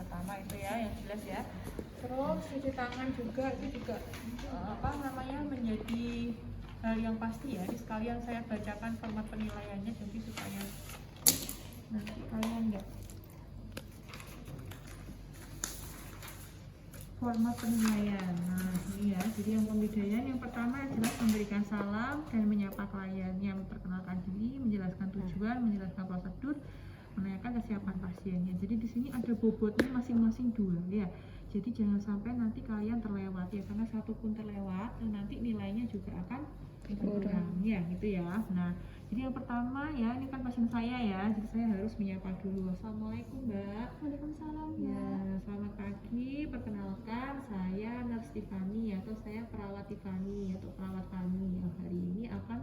pertama itu ya, yang jelas ya. Terus cuci tangan juga itu juga menjadi hal yang pasti ya. Ini sekalian saya bacakan format penilaiannya jadi supaya nanti kalian enggak. Format penilaian. Nah, ini ya. Jadi yang pembedaian yang pertama adalah memberikan salam dan menyapa klien, yang memperkenalkan diri, menjelaskan tujuan, menjelaskan prosedur, menanyakan kesiapan pasiennya. Jadi di sini ada bobotnya masing-masing 2 ya. Jadi jangan sampai nanti kalian terlewat ya, karena satu pun terlewat nanti nilainya juga akan berkurang ya gitu ya. Nah, jadi yang pertama ya, ini kan pasien saya ya, jadi saya harus menyapa dulu. Assalamualaikum Mbak. Waalaikumsalam Mbak. Ya, selamat pagi. Perkenalkan saya Nurse Tiffany atau saya perawat Tiffany atau perawat kami yang hari ini akan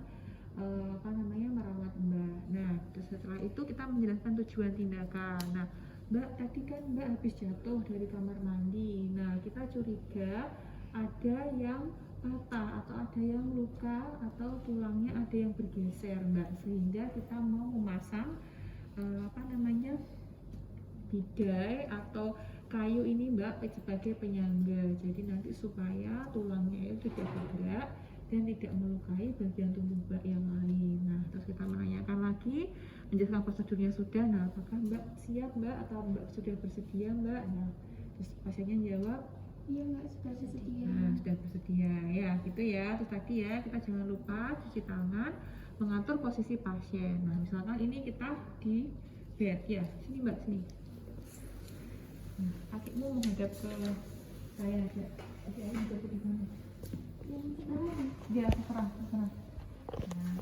merawat Mbak. Nah, terus setelah itu kita menjelaskan tujuan tindakan. Nah, Mbak, tadi kan Mbak habis jatuh dari kamar mandi. Nah, kita curiga ada yang patah atau ada yang luka atau tulangnya ada yang bergeser Mbak, sehingga kita mau memasang bidai atau kayu ini Mbak sebagai penyangga. Jadi nanti supaya tulangnya itu tidak bergerak dan tidak melukai bagian tubuh Mbak yang lain. Nah, terus kita menanyakan lagi, menjelaskan prosedurnya sudah. Nah, apakah Mbak siap Mbak atau Mbak sudah bersedia Mbak? Nah, terus pasiennya jawab, iya Mbak, sudah bersedia. Nah, sudah bersedia ya, gitu ya. Terus tadi ya, kita jangan lupa cuci tangan, mengatur posisi pasien. Nah, misalkan ini kita di bed ya, sini Mbak, sini. Nah, kakimu menghadap ke saya aja. Jadi ayo jatuh di mana? Dia terserah. Nah,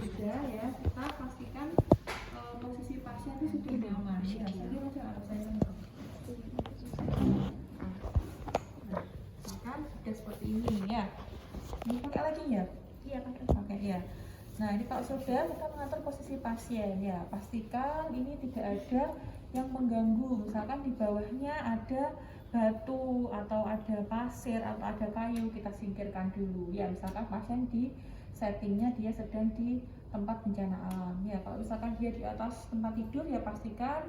sudah ya, kita pastikan posisi pasien itu sudah nyaman. Ya, jadi aja harus saya kan sudah seperti ini ya. Ini pakai lagi ya? Iya pakai. Oke ya. Nah, ini kalau sudah kita mengatur posisi pasien ya, pastikan ini tidak ada yang mengganggu. Misalkan di bawahnya ada batu atau ada pasir atau ada kayu, kita singkirkan dulu ya. Misalkan pasien di settingnya dia sedang di tempat bencana alam ya. Kalau misalkan dia di atas tempat tidur ya, pastikan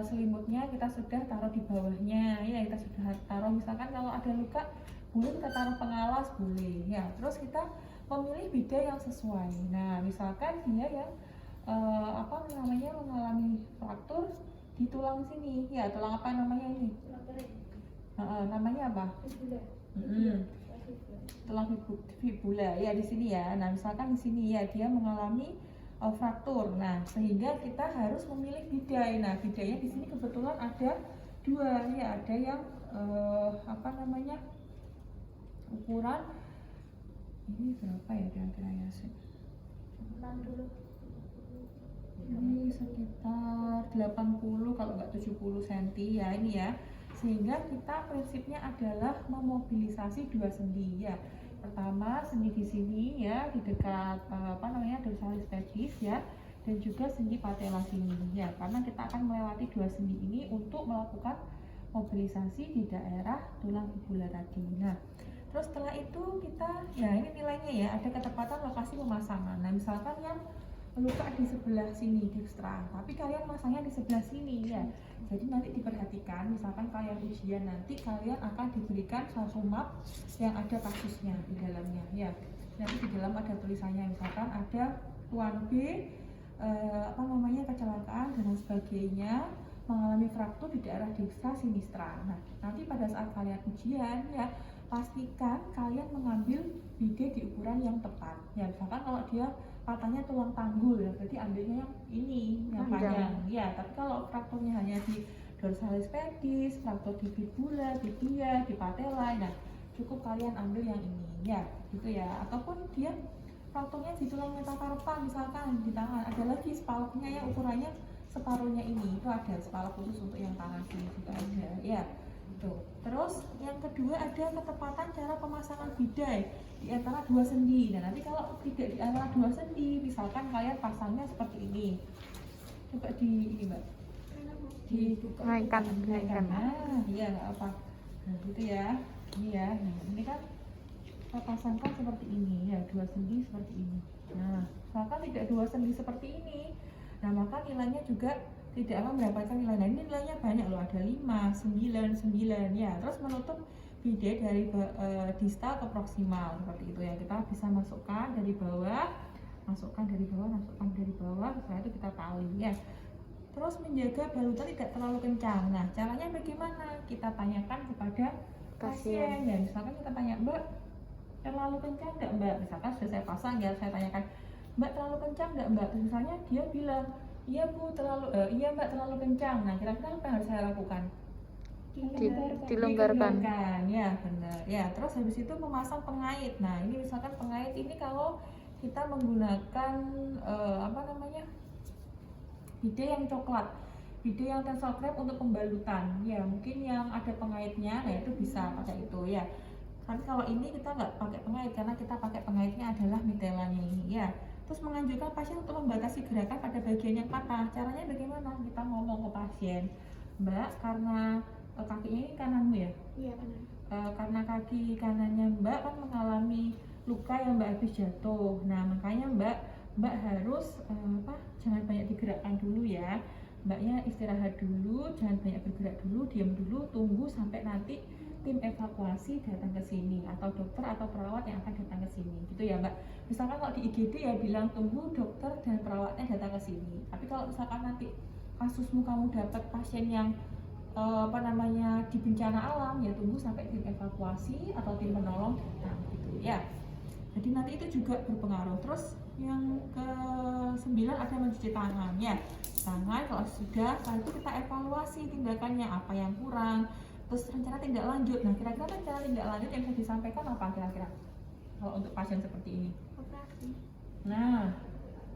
selimutnya kita sudah taruh di bawahnya ya. Kita sudah taruh, misalkan kalau ada luka boleh kita taruh pengalas, boleh ya. Terus kita memilih bidai yang sesuai. Nah, misalkan dia yang mengalami fraktur di tulang sini ya, tulang apa namanya ini? Namanya apa? Tulang fibula ya, di sini ya. Nah, misalkan di sini ya dia mengalami fraktur. Nah, sehingga kita harus memilih bidai. Nah, bidainya di sini kebetulan ada 2 ya, ada yang ukuran ini berapa ya kira-kira ya sih? Ini sekitar 80 kalau nggak 70 cm ya ini ya. Sehingga kita prinsipnya adalah memobilisasi 2 sendi ya. Pertama sendi di sini ya, di dekat dorsalis pedis ya, dan juga sendi patella sini ya, karena kita akan melewati 2 sendi ini untuk melakukan mobilisasi di daerah tulang fibula tadi. Nah, terus setelah itu kita ya, ini nilainya ya, ada ketepatan lokasi pemasangan. Nah, misalkan yang luka di sebelah sini dekstra, tapi kalian masangnya di sebelah sini ya. Jadi nanti diperhatikan, misalkan kalian ujian nanti kalian akan diberikan suatu map yang ada kasusnya di dalamnya ya. Nanti di dalam ada tulisannya, misalkan ada tuan B kecelakaan dan sebagainya, mengalami fraktur di daerah dekstra sinistra. Nah, nanti pada saat kalian ujian ya, pastikan kalian mengambil bidai di ukuran yang tepat ya. Misalkan kalau dia patahnya tulang panggul ya, berarti ambilnya yang ini yang panjang ya. Tapi kalau frakturnya hanya di dorsalis pedis, fraktur di fibula, di tibia, di patella, nah cukup kalian ambil yang ini ya, gitu ya. Ataupun dia frakturnya di tulang metakarpal, misalkan di tangan, ada lagi spaloknya yang ukurannya separuhnya ini, itu ada spalok khusus untuk yang tangan sini juga ada ya. Tuh. Terus yang kedua ada ketepatan cara pemasangan bidai di antara 2 sendi. Nah, nanti kalau tidak di antara 2 sendi, misalkan kalian pasangnya seperti ini. Coba ini Mbak. Naikkan. Nah, iya nggak apa. Nah, gitu ya. Ini ya. Nah, ini kan kita pasangkan seperti ini ya, 2 sendi seperti ini. Nah, misalkan tidak 2 sendi seperti ini, nah maka nilainya juga tidak akan mendapatkan nilai. Nah, ini nilainya banyak loh, ada 5, 9, 9 ya. Terus menutup bidai dari distal ke proksimal seperti itu ya. Kita bisa masukkan dari bawah, masukkan dari bawah, setelah itu kita tali ya. Terus menjaga balutan tidak terlalu kencang. Nah, caranya bagaimana? Kita tanyakan kepada pasien ya. Misalkan kita tanya, Mbak, terlalu kencang nggak Mbak? Misalkan sudah saya pasang ya, saya tanyakan, Mbak terlalu kencang nggak Mbak? Terus misalnya dia bilang, iya Bu, iya Mbak terlalu kencang. Nah, kira-kira apa yang harus saya lakukan? Dilonggarkan. Ya, benar. Ya, terus habis itu memasang pengait. Nah, ini misalkan pengait ini kalau kita menggunakan bidai yang coklat, bidai yang tensel crepe untuk pembalutan. Ya, mungkin yang ada pengaitnya, nah itu bisa pakai itu ya. Tapi kalau ini kita nggak pakai pengait karena kita pakai pengaitnya adalah mitelanya ini ya. Terus menganjurkan pasien untuk membatasi gerakan pada bagian yang patah. Caranya bagaimana? Kita ngomong ke pasien, Mbak, karena kakinya ini kananmu ya? Iya, kanan. Karena kaki kanannya Mbak kan mengalami luka yang Mbak habis jatuh. Nah, makanya Mbak harus jangan banyak digerakkan dulu ya. Mbaknya istirahat dulu, jangan banyak bergerak dulu, diam dulu, tunggu sampai nanti tim evakuasi datang ke sini atau dokter atau perawat yang akan datang ke sini gitu ya Mbak. Misalkan kalau di IGD ya bilang tunggu dokter dan perawatnya datang ke sini. Tapi kalau misalkan nanti kasusmu kamu dapat pasien yang di bencana alam ya tunggu sampai tim evakuasi atau tim penolong datang gitu ya. Jadi nanti itu juga berpengaruh. Terus yang ke-9 ada mencuci tangan ya. Tangan kalau sudah, setelah itu kita evaluasi tindakannya apa yang kurang. Terus rencana tindak lanjut. Nah, kira-kira rencana tindak lanjut yang bisa disampaikan apa kira-kira kalau untuk pasien seperti ini? Operasi. Nah,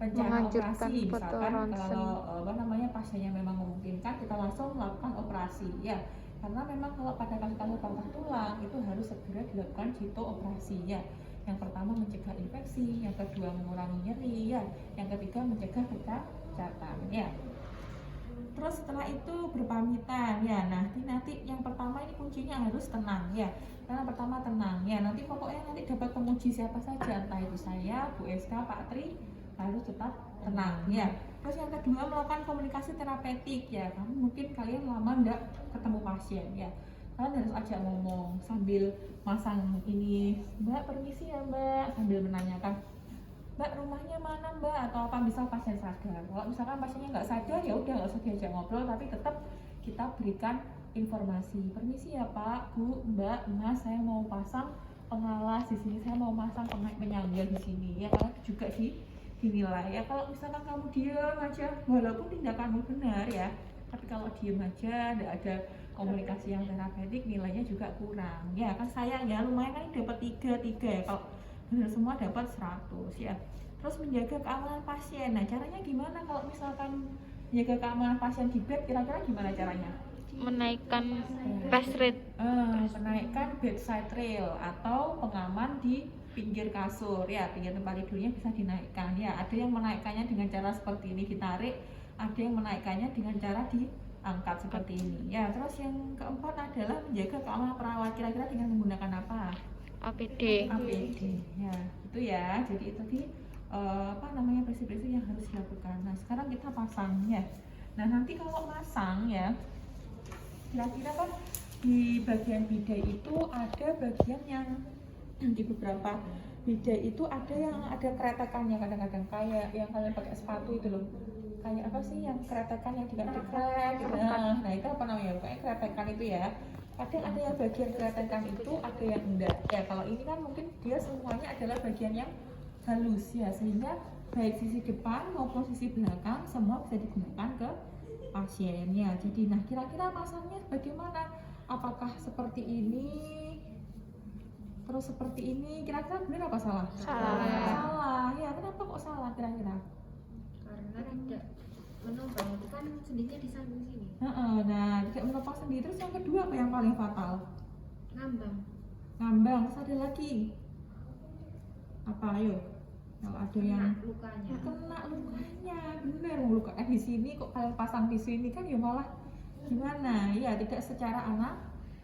rencana Menganjurkan operasi foto misalkan ronsen. kalau pasiennya memang memungkinkan kita langsung melakukan operasi ya. Karena memang kalau pada kasus-kasus patah tulang itu harus segera dilakukan operasi ya. Yang pertama mencegah infeksi, yang kedua mengurangi nyeri ya, yang ketiga mencegah kecacatan ya. Terus setelah itu berpamitan ya. Nanti yang pertama ini kuncinya harus tenang ya. Karena pertama tenang ya. Nanti pokoknya nanti dapat penguji siapa saja, entah itu saya, Bu Eska, Pak Tri, harus tetap tenang ya. Terus yang kedua melakukan komunikasi terapeutik ya. Kalian lama enggak ketemu pasien ya. Kalian harus ajak ngomong sambil masang ini, Mbak permisi ya Mbak, sambil menanyakan, Mbak rumahnya mana Mbak, atau apa, misal pasien sadar. Kalau misalkan pasiennya nggak sadar ya udah nggak usah diajak ngobrol, tapi tetap kita berikan informasi. Permisi ya Pak, Bu, Mbak, Mas, saya mau pasang pengalas di sini, saya mau pasang penyangga di sini ya, karena itu juga dinilai ya. Kalau misalkan kamu diam aja, walaupun tindakanmu benar ya, tapi kalau diam aja, tidak ada komunikasi yang terapeutik, nilainya juga kurang ya. Kan sayang ya, lumayan kan dapat 3 ya, kalau benar semua dapat 100 ya. Terus menjaga keamanan pasien. Nah, caranya gimana kalau misalkan menjaga keamanan pasien di bed, kira-kira gimana caranya? Menaikkan rest rate. Menaikkan bedside rail atau pengaman di pinggir kasur ya, pinggir tempat tidurnya bisa dinaikkan ya. Ada yang menaikkannya dengan cara seperti ini, ditarik, ada yang menaikkannya dengan cara diangkat seperti ini ya. Terus yang keempat adalah menjaga keamanan perawat, kira-kira dengan menggunakan apa? APD ya, itu ya. Jadi itu prinsip-prinsip yang harus dilakukan. Nah, sekarang kita pasang ya. Nah, nanti kalau pasang ya, kira-kira kan di bagian bidai itu ada bagian yang di beberapa bidai itu ada yang ada keretakannya, kadang-kadang kayak yang kalian pakai sepatu itu loh, kayak apa sih yang keretakan yang dekat-dekat gitu. Nah itu apa namanya, pokoknya keretakan itu ya. Kadang ada yang bagian keretakan itu, ada yang enggak ya. Kalau ini kan mungkin dia semuanya adalah bagian yang halus ya, sehingga baik sisi depan maupun sisi belakang semua bisa digunakan ke pasiennya. Jadi nah, kira-kira pasangnya bagaimana? Apakah seperti ini, terus seperti ini, kira-kira benar apa salah? Salah. Ya, kenapa kok salah kira-kira? Karena tidak menopang, itu kan sendinya di samping sini. Nah, tidak menopang sendi. Terus yang kedua apa yang paling fatal? Ngambang. Terus ada lagi apa, ayo? Kalau ada yang lukanya. Kena lukanya, bener. Lukanya di sini kok kalian pasang di sini kan ya malah gimana? Ya tidak secara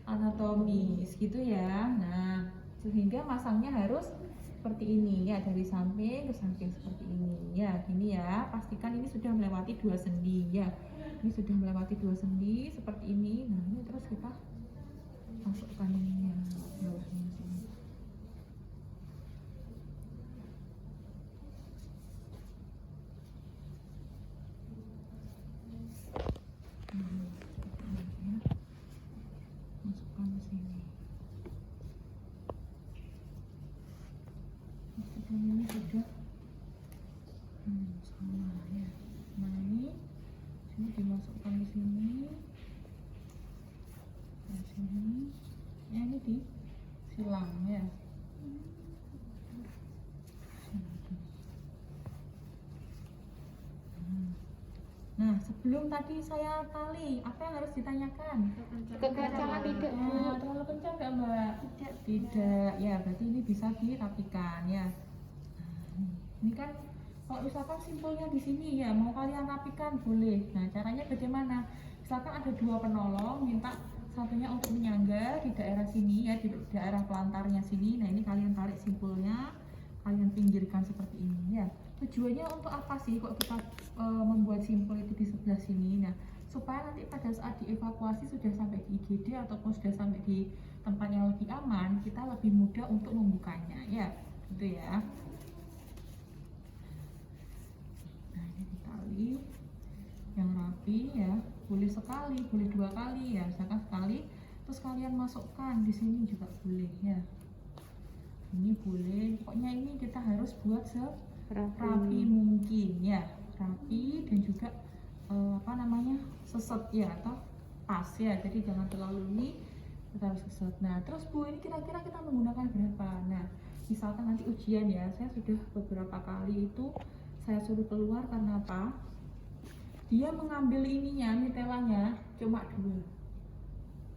anatomis gitu ya. Nah, sehingga masangnya harus seperti ini ya, dari samping ke samping seperti ini ya. Gini ya, pastikan ini sudah melewati 2 sendi ya. 2 ini sudah melewati 2 sendi seperti ini. Nah ini terus kita masukkan ininya bawahnya sini. Masukkan ke sini. Masukkan ini sudah sama ya. Nah ini dimasukkan ke sini. Nah sini ya, ini di silang ya. Nah sebelum tadi saya tali, apa yang harus ditanyakan? Kekencangan tidak, Bu? Terlalu kencang nggak Mbak? Tidak ya, berarti ini bisa dirapikan ya. Nah, ini kan kalau misalkan simpulnya di sini ya, mau kalian rapikan boleh. Nah caranya bagaimana? Misalkan ada 2 penolong, minta satunya untuk menyangga di daerah sini ya, di daerah pelantarnya sini. Nah ini kalian tarik simpulnya, kalian pinggirkan seperti ini ya. Tujuannya untuk apa sih kok kita membuat simpul itu di sebelah sini? Nah supaya nanti pada saat dievakuasi sudah sampai di IGD ataupun sudah sampai di tempat yang lebih aman, kita lebih mudah untuk membukanya ya, gitu ya. Nah ini ditali yang rapi ya, boleh sekali, boleh 2 kali ya, misalkan sekali, terus kalian masukkan di sini juga boleh ya. Ini boleh, pokoknya ini kita harus buat rapi mungkin ya, rapi dan juga seset ya atau pas ya, jadi jangan terlalu ini, kita harus seset. Nah terus Bu, ini kira-kira kita menggunakan berapa? Nah misalkan nanti ujian ya, saya sudah beberapa kali itu saya suruh keluar karena apa? Dia mengambil ininya, nitelanya cuma 2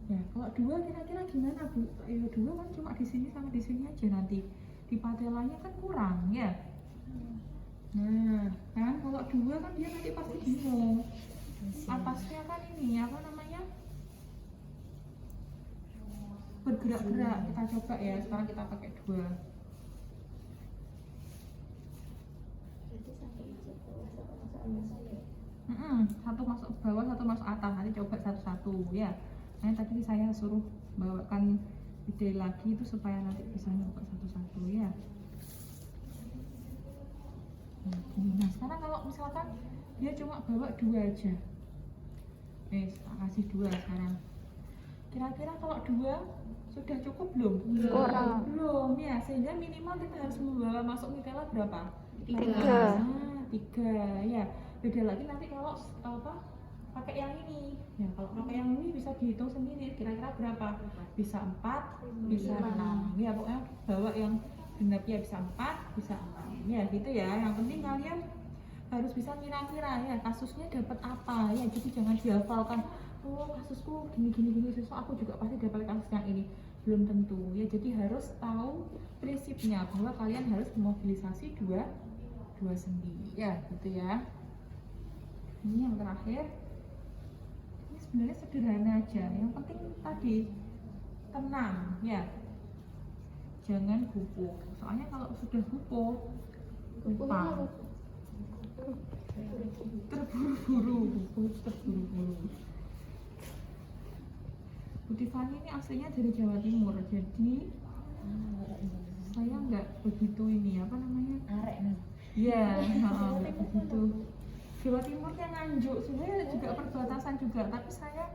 ya. Kalau 2 kira-kira gimana Bu? Ya 2 kan cuma di sini sama di sini aja, nanti di patelanya kan kurang ya. Nah kan kalau 2 kan dia nanti pasti bingung, atasnya kan ini apa namanya, bergerak-gerak. Kita coba ya, sekarang kita pakai 2. Satu masuk bawah, satu masuk atas. Nanti coba satu-satu ya. Nah tadi saya suruh bawakan ide lagi itu supaya nanti bisa nyoba satu-satu ya. Nah sekarang kalau misalkan dia cuma bawa 2 aja, kasih 2 sekarang. Kira-kira kalau 2 sudah cukup belum? Kurang. Belum ya, sehingga minimal kita harus membawa masuk nitella berapa? 3. 3 ya. Beda lagi nanti kalau pakai yang ini ya, kalau pakai yang ini bisa dihitung sendiri kira-kira berapa, bisa 4, bisa 6 ya, pokoknya bawa yang genap ya, bisa 4, bisa 6 ya gitu ya. Yang penting kalian harus bisa kira-kira ya kasusnya dapat apa ya, jadi jangan dihafalkan, oh kasusku gini sesuk aku juga pasti dapat kasus yang ini, belum tentu ya. Jadi harus tahu prinsipnya bahwa kalian harus memobilisasi 2 sendi ya, gitu ya. Ini yang terakhir, ini sebenarnya sederhana aja, yang penting tadi tenang ya, jangan gupuh, soalnya kalau sudah gupuh lupa, terburu-buru. Bu Tiffany ini aslinya dari Jawa Timur, jadi saya nggak begitu ini apa namanya, ya nggak begitu. Jawa Timurnya Nganjuk, sebenarnya juga perbatasan juga, tapi saya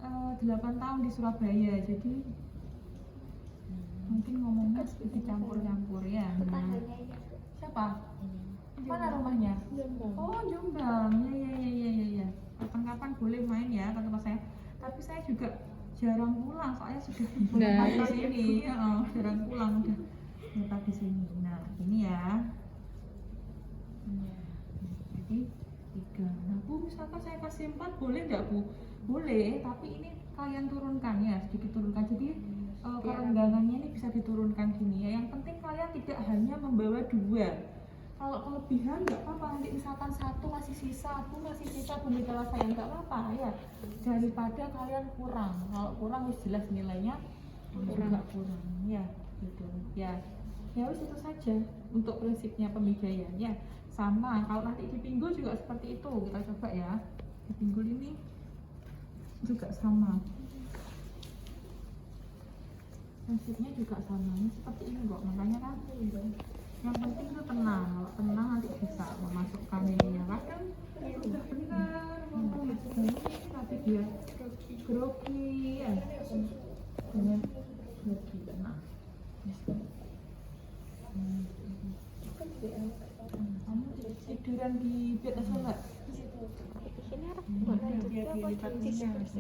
8 tahun di Surabaya, jadi mungkin ngomongnya sedikit campur-campur ya. Nah, siapa? Mana rumahnya? Oh Jombang, ya. Kapan-kapan boleh main ya ke tempat saya. Tapi saya juga jarang pulang, soalnya sudah di sini, jarang pulang, udah tetap di sini. Nah ini ya. Jadi 3. Nah Bu, misalkan saya kasih 4 boleh nggak Bu? Boleh, tapi ini kalian turunkan ya, sedikit turunkan. Jadi kerenggangannya ini bisa diturunkan gini ya. Yang penting kalian tidak hanya membawa 2. Kalau kelebihan nggak apa-apa, nanti misalkan 1 masih sisa, Bu masih sisa pembekalan saya, nggak apa-apa ya. Daripada kalian kurang, kalau kurang wis jelas nilainya juga kurang ya, gitu ya. Ya wis itu saja untuk prinsipnya pemijaian ya. Sama kalau nanti di pinggul juga seperti itu, kita coba ya. Di pinggul ini juga sama. Nasibnya juga sama, ini seperti ini kok, makanya kan yang penting itu tenang. Kalau tenang nanti bisa memasukkan ini ya kan? Sudah benar, ngomong ini tapi dia grogi ya. Dengan grogi, nah. Kamu tiduran di bed aja nggak? Di sini ada buat lanjut apa? Diskusi.